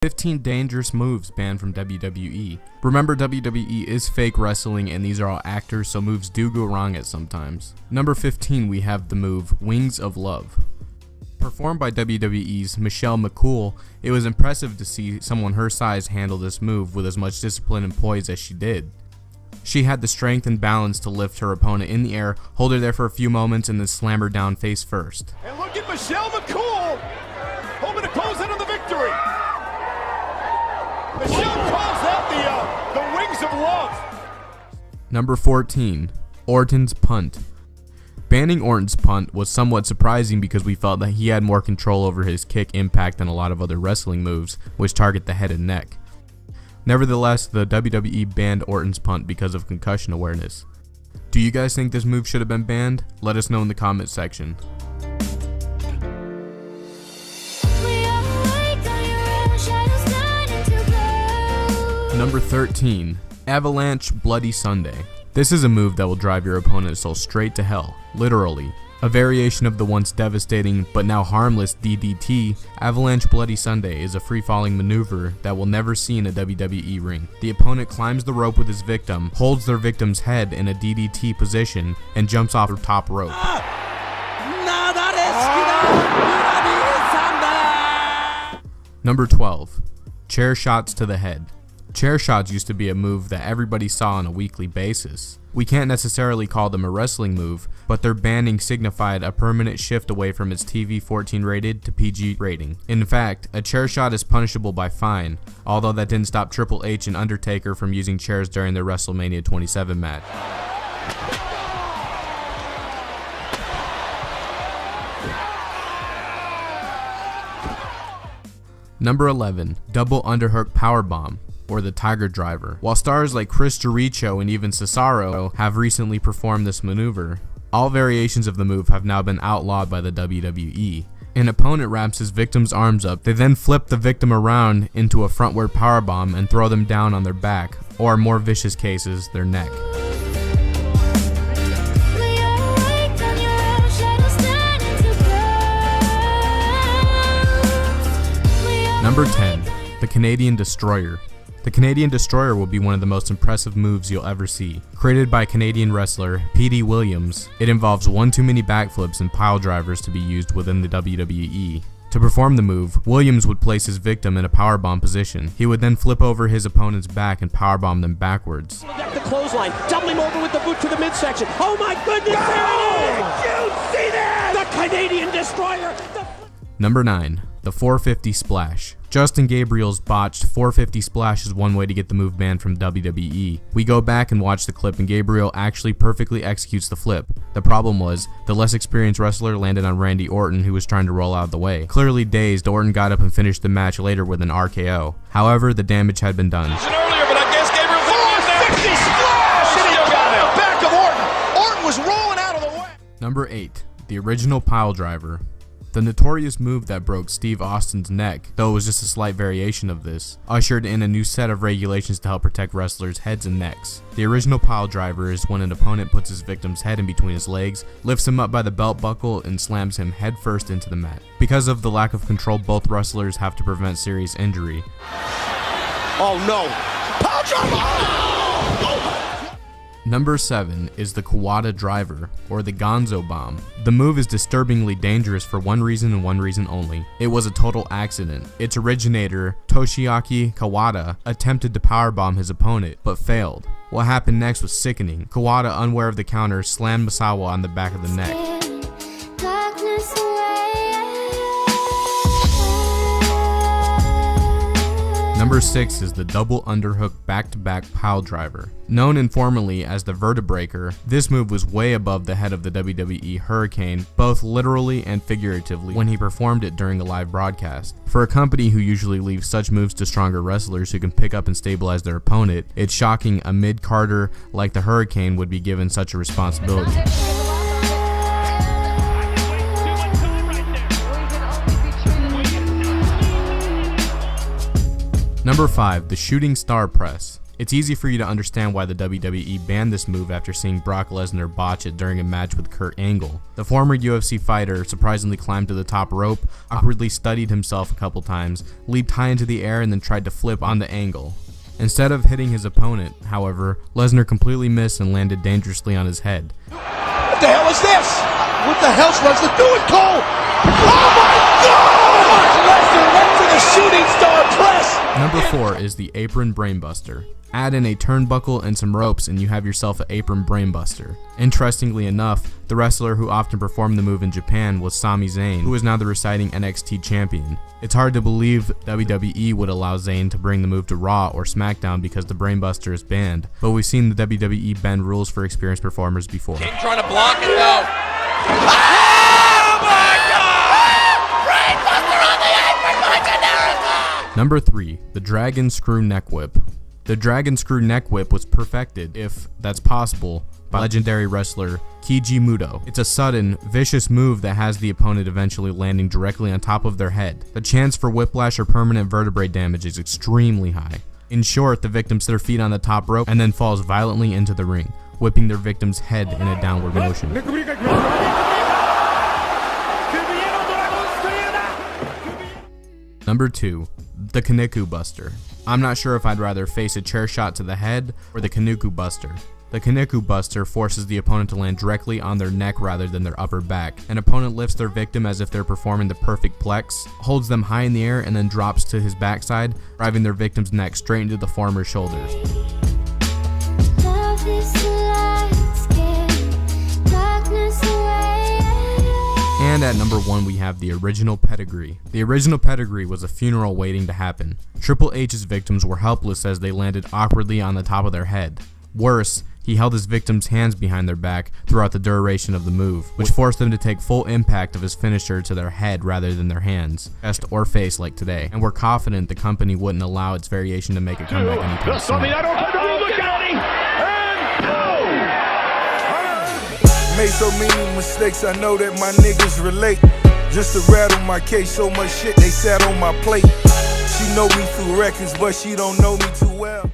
15 dangerous moves banned from WWE. Remember, WWE is fake wrestling and these are all actors, so moves do go wrong at sometimes. Number 15, we have the move Wings of Love. Performed by WWE's Michelle McCool, it was impressive to see someone her size handle this move with as much discipline and poise as she did. She had the strength and balance to lift her opponent in the air, hold her there for a few moments, and then slam her down face first. And look at Michelle McCool, hoping to close in on the victory. Michelle calls out the Wings of Love. Number 14, Orton's Punt. Banning Orton's punt was somewhat surprising because we felt that he had more control over his kick impact than a lot of other wrestling moves, which target the head and neck. Nevertheless, the WWE banned Orton's punt because of concussion awareness. Do you guys think this move should have been banned? Let us know in the comment section. Number 13, Avalanche Bloody Sunday. This is a move that will drive your opponent's soul straight to hell, literally. A variation of the once devastating but now harmless DDT, Avalanche Bloody Sunday is a free-falling maneuver that we'll never see in a WWE ring. The opponent climbs the rope with his victim, holds their victim's head in a DDT position, and jumps off the top rope. Number 12, Chair Shots to the Head. Chair shots used to be a move that everybody saw on a weekly basis. We can't necessarily call them a wrestling move, but their banning signified a permanent shift away from its TV 14 rated to PG rating. In fact, a chair shot is punishable by fine, although that didn't stop Triple H and Undertaker from using chairs during their WrestleMania 27 match. Number 11, Double Underhook Powerbomb, or the Tiger Driver. While stars like Chris Jericho and even Cesaro have recently performed this maneuver, all variations of the move have now been outlawed by the WWE. An opponent wraps his victim's arms up, they then flip the victim around into a frontward powerbomb and throw them down on their back, or in more vicious cases, their neck. Number 10, the Canadian Destroyer. The Canadian Destroyer will be one of the most impressive moves you'll ever see. Created by Canadian wrestler P.D. Williams, it involves one too many backflips and pile drivers to be used within the WWE. To perform the move, Williams would place his victim in a powerbomb position. He would then flip over his opponent's back and powerbomb them backwards. The clothesline, double him over with the boot to the midsection. Oh my goodness, there it is! Did you see that? The Canadian Destroyer! Number 9, the 450 Splash. Justin Gabriel's botched 450 splash is one way to get the move banned from WWE. We go back and watch the clip and Gabriel actually perfectly executes the flip. The problem was, the less experienced wrestler landed on Randy Orton, who was trying to roll out of the way. Clearly dazed, Orton got up and finished the match later with an RKO. However, the damage had been done. Earlier, but I guess Gabriel 450 splash! And he got the back of Orton. Orton was rolling out of the way. Number 8, the original Pile Driver. The notorious move that broke Steve Austin's neck, though it was just a slight variation of this, ushered in a new set of regulations to help protect wrestlers' heads and necks. The original pile driver is when an opponent puts his victim's head in between his legs, lifts him up by the belt buckle, and slams him headfirst into the mat. Because of the lack of control, both wrestlers have to prevent serious injury. Oh no! Pile driver! Oh. Number 7 is the Kawada Driver, or the Gonzo Bomb. The move is disturbingly dangerous for one reason and one reason only. It was a total accident. Its originator, Toshiaki Kawada, attempted to powerbomb his opponent, but failed. What happened next was sickening. Kawada, unaware of the counter, slammed Misawa on the back of the neck. Number 6 is the Double Underhook Back-to-Back Pile Driver. Known informally as the Vertebreaker, this move was way above the head of the WWE Hurricane, both literally and figuratively, when he performed it during a live broadcast. For a company who usually leaves such moves to stronger wrestlers who can pick up and stabilize their opponent, it's shocking a mid-carder like the Hurricane would be given such a responsibility. Number 5, the Shooting Star Press. It's easy for you to understand why the WWE banned this move after seeing Brock Lesnar botch it during a match with Kurt Angle. The former UFC fighter surprisingly climbed to the top rope, awkwardly studied himself a couple times, leaped high into the air, and then tried to flip on the Angle. Instead of hitting his opponent, however, Lesnar completely missed and landed dangerously on his head. What the hell is this? What the hell's Lesnar doing, Cole? Oh my God! Lesnar went for the shooting star press! Number 4 is the Apron Brainbuster. Add in a turnbuckle and some ropes and you have yourself an Apron Brainbuster. Interestingly enough, the wrestler who often performed the move in Japan was Sami Zayn, who is now the residing NXT champion. It's hard to believe WWE would allow Zayn to bring the move to Raw or SmackDown because the Brainbuster is banned, but we've seen the WWE bend rules for experienced performers before. King trying to block it though. Oh my God! Brainbuster on the apron like an miracle! Number 3, the Dragon Screw Neck Whip. The Dragon Screw Neck Whip was perfected, if that's possible, by legendary wrestler Keiji Muto. It's a sudden, vicious move that has the opponent eventually landing directly on top of their head. The chance for whiplash or permanent vertebrae damage is extremely high. In short, the victim sets their feet on the top rope and then falls violently into the ring, whipping their victim's head in a downward motion. Number 2, the Kaneko Buster. I'm not sure if I'd rather face a chair shot to the head or the Kaneko Buster. The Kaneko Buster forces the opponent to land directly on their neck rather than their upper back. An opponent lifts their victim as if they're performing the perfect plex, holds them high in the air, and then drops to his backside, driving their victim's neck straight into the former's shoulders. And at number 1 we have the Original Pedigree. The Original Pedigree was a funeral waiting to happen. Triple H's victims were helpless as they landed awkwardly on the top of their head. Worse, he held his victims' hands behind their back throughout the duration of the move, which forced them to take full impact of his finisher to their head rather than their hands, chest, or face like today, and we're confident the company wouldn't allow its variation to make a comeback anytime soon. Made so many mistakes, I know that my niggas relate. Just to rattle my case, so much shit they sat on my plate. She know me through records, but she don't know me too well.